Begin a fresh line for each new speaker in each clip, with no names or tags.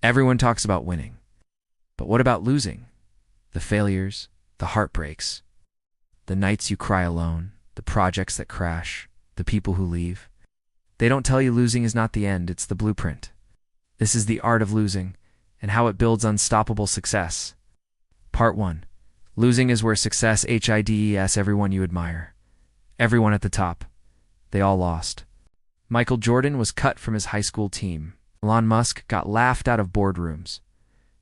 Everyone talks about winning. But what about losing? The failures, the heartbreaks, the nights you cry alone, the projects that crash, the people who leave. They don't tell you losing is not the end, it's the blueprint. This is the art of losing and how it builds unstoppable success. Part 1. Losing is where success hides everyone you admire. Everyone at the top. They all lost. Michael Jordan was cut from his high school team. Elon Musk got laughed out of boardrooms.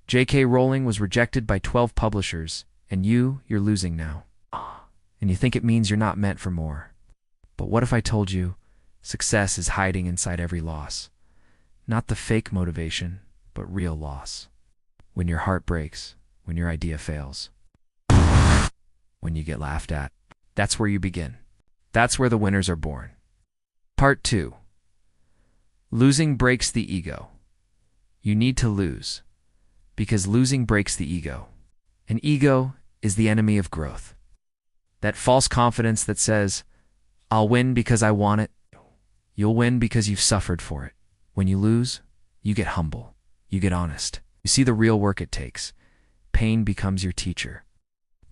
J.K. Rowling was rejected by 12 publishers, and you're losing now. And you think it means you're not meant for more. But what if I told you success is hiding inside every loss? Not the fake motivation, but real loss. When your heart breaks, when your idea fails, when you get laughed at, that's where you begin. That's where the winners are born. Part 2. Losing breaks the ego. You need to lose, because losing breaks the ego. An ego is the enemy of growth. That false confidence that says, I'll win because I want it. You'll win because you've suffered for it. When you lose, you get humble. You get honest. You see the real work it takes. Pain becomes your teacher.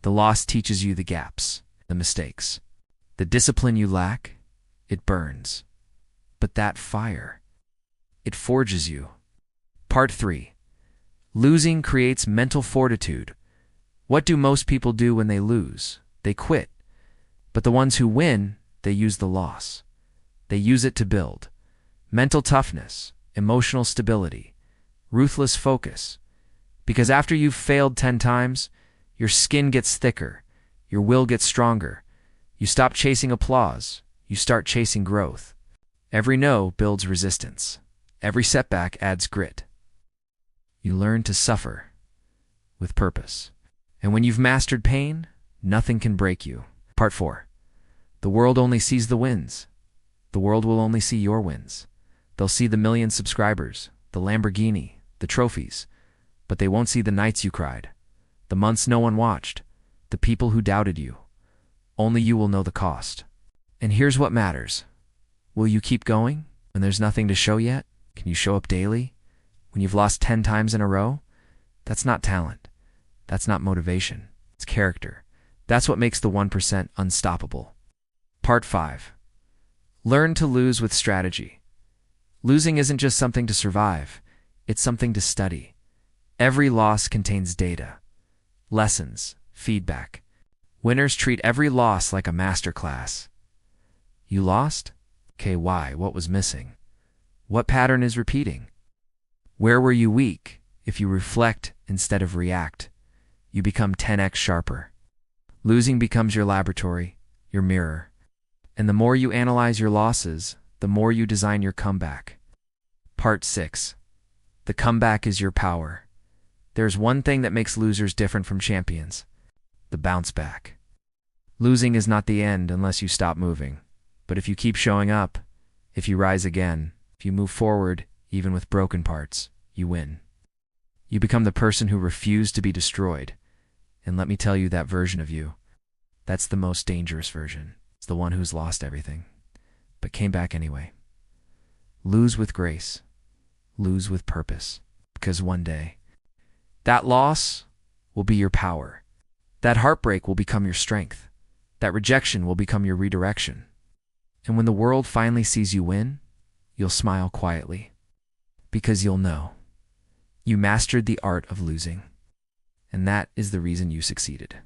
The loss teaches you the gaps, the mistakes. The discipline you lack, it burns. But that fire, it forges you. Part 3. Losing creates mental fortitude. What do most people do when they lose? They quit. But the ones who win, they use the loss. They use it to build mental toughness, emotional stability, ruthless focus. Because after you've failed 10 times, your skin gets thicker, your will gets stronger. You stop chasing applause, you start chasing growth. Every no builds resistance. Every setback adds grit. You learn to suffer with purpose. And when you've mastered pain, nothing can break you. Part 4. The world only sees the wins. The world will only see your wins. They'll see the million subscribers, the Lamborghini, the trophies, but they won't see the nights you cried, the months no one watched, the people who doubted you. Only you will know the cost. And here's what matters. Will you keep going when there's nothing to show yet? Can you show up daily when you've lost 10 times in a row? That's not talent. That's not motivation. It's character. That's what makes the 1% unstoppable. Part 5. Learn to lose with strategy. Losing isn't just something to survive. It's something to study. Every loss contains data, lessons, feedback. Winners treat every loss like a masterclass. You lost? Okay, why? What was missing? What pattern is repeating? Where were you weak? If you reflect instead of react, you become 10x sharper. Losing becomes your laboratory, your mirror. And the more you analyze your losses, the more you design your comeback. Part 6. The comeback is your power. There's one thing that makes losers different from champions: the bounce back. Losing is not the end unless you stop moving. But if you keep showing up, if you rise again, if you move forward, even with broken parts, you win. You become the person who refused to be destroyed. And let me tell you, that version of you, that's the most dangerous version. It's the one who's lost everything, but came back anyway. Lose with grace. Lose with purpose. Because one day, that loss will be your power. That heartbreak will become your strength. That rejection will become your redirection. And when the world finally sees you win, you'll smile quietly. Because you'll know you mastered the art of losing. And that is the reason you succeeded.